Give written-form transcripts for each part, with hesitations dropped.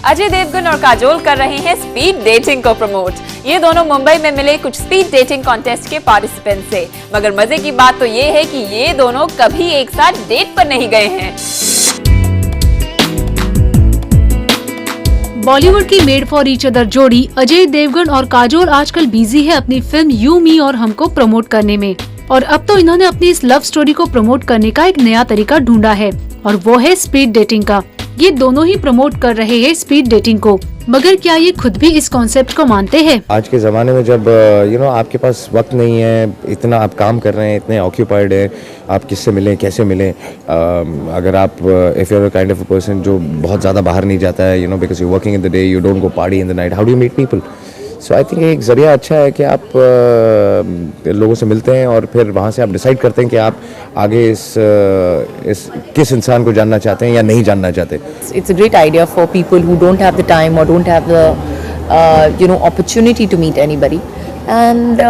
अजय देवगन और काजोल कर रहे हैं स्पीड डेटिंग को प्रमोट। ये दोनों मुंबई में मिले कुछ स्पीड डेटिंग कॉन्टेस्ट के पार्टिसिपेंट से। मगर मजे की बात तो ये है कि ये दोनों कभी एक साथ डेट पर नहीं गए हैं। बॉलीवुड की मेड फॉर ईच अदर जोड़ी अजय देवगन और काजोल आजकल बिजी है अपनी फिल्म यू मी और हमको प्रमोट करने में। और अब तो इन्होंने अपनी इस लव स्टोरी को प्रमोट करने का एक नया तरीका ढूंढा है और वो है स्पीड डेटिंग का। ये दोनों ही प्रमोट कर रहे हैं स्पीड डेटिंग को, मगर क्या ये खुद भी इस कॉन्सेप्ट को मानते हैं? आज के ज़माने में जब आपके पास वक्त नहीं है, इतना आप काम कर रहे हैं, इतने ऑक्यूपाइड हैं, आप किससे मिलें, कैसे मिलें? अगर आप if you are kind of a person जो बहुत ज़्यादा बाहर नहीं जाता है, because you working in the day, you don't go party in the night, how do you meet people? So I think एक ज़रिया अच्छा है कि आप लोगों से मिलते हैं और फिर वहाँ से आप डिसाइड करते हैं कि आप आगे इस किस इंसान को जानना चाहते हैं या नहीं जानना चाहते। It's a great idea for people who don't have the time or don't have the opportunity to meet anybody. And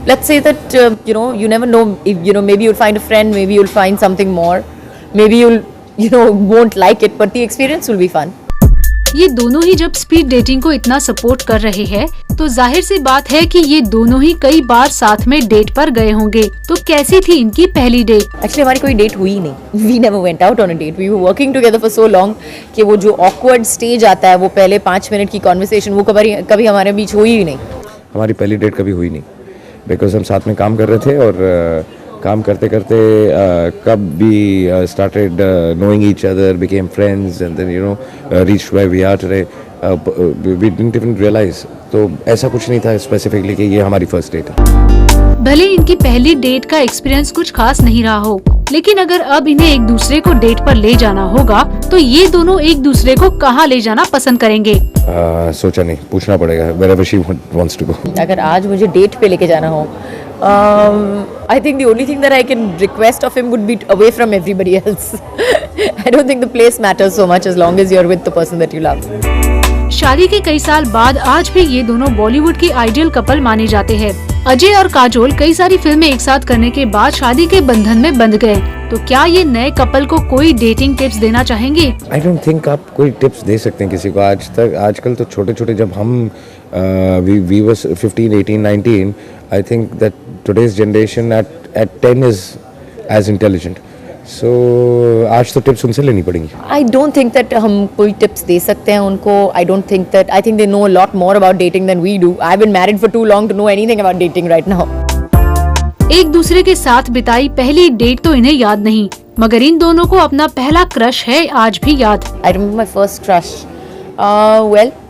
let's say that you never know if maybe you'll find a friend, maybe you'll find something more, maybe you'll won't like it, but the experience will be fun. ये दोनों ही जब speed dating को इतना support कर रहे हैं तो जाहिर सी बात है कि ये दोनों ही कई बार साथ में डेट पर गए होंगे। तो कैसी थी इनकी पहली डेट? Actually हमारी कोई डेट हुई नहीं। We never went out on a date. We were working together for so long कि वो जो awkward stage आता है, वो पहले 5 मिनट की conversation, वो कभी हमारे बीच हुई ही नहीं। हमारी पहली डेट कभी हुई नहीं, बिकॉज हम साथ में काम कर रहे थे और काम करते करते कब भी started knowing each other, became friends, and then reached where we are today. We didn't even realize. तो ऐसा कुछ नहीं था स्पेसिफिकली कि ये हमारी फर्स्ट डेट है। भले इनकी पहली डेट का एक्सपीरियंस कुछ खास नहीं रहा हो, लेकिन अगर अब इन्हें एक दूसरे को डेट पर ले जाना होगा तो ये दोनों एक दूसरे को कहाँ ले जाना पसंद करेंगे? सोचा नहीं, पूछना पड़ेगा। Wherever she wants to go. अगर आज मुझे डेट पे लेके जाना हो, I think the only thing that I can request of him would be away from everybody else. I don't think the place matters so much as long as you're with the person that you love. शादी के कई साल बाद आज भी ये दोनों बॉलीवुड के आइडियल कपल माने जाते हैं। अजय और काजोल कई सारी फिल्में एक साथ करने के बाद शादी के बंधन में बंध गए। तो क्या ये नए कपल को कोई डेटिंग टिप्स देना चाहेंगे? आई डोंट थिंक आप कोई टिप्स दे सकते हैं किसी को। आजकल तो छोटे छोटे, जब हम we was 15, 18, 19, I think that today's generation at 10 is as intelligent. So आज तो टिप्स उनसे लेनी पड़ेंगी। I don't think that हम कोई टिप्स दे सकते हैं उनको। I think they know a lot more about dating than we do. I've been married for too long to know anything about dating right now. एक दूसरे के साथ बिताई पहली डेट तो इन्हें याद नहीं, मगर इन दोनों को अपना पहला क्रश है आज भी याद। I remember my first crush.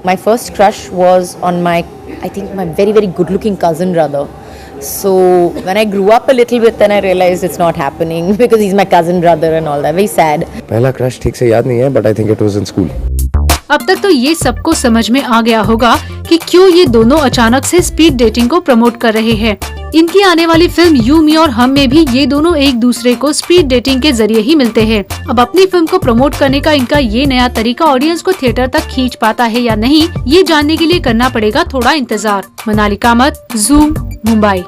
My first crush was on my very, very good-looking cousin brother. So when I grew up a little bit, then I realized it's not happening because he's my cousin brother and all that. Very sad. पहला crush ठीक से याद नहीं है, but I think it was in school. अब तक तो ये सबको समझ में आ गया होगा कि क्यों ये दोनों अचानक से स्पीड डेटिंग को प्रमोट कर रहे हैं। इनकी आने वाली फिल्म यू मी और हम में भी ये दोनों एक दूसरे को स्पीड डेटिंग के जरिए ही मिलते हैं। अब अपनी फिल्म को प्रमोट करने का इनका ये नया तरीका ऑडियंस को थिएटर तक खींच पाता है या नहीं, ये जानने के लिए करना पड़ेगा थोड़ा इंतजार। मनाली कामत, ज़ूम, मुंबई।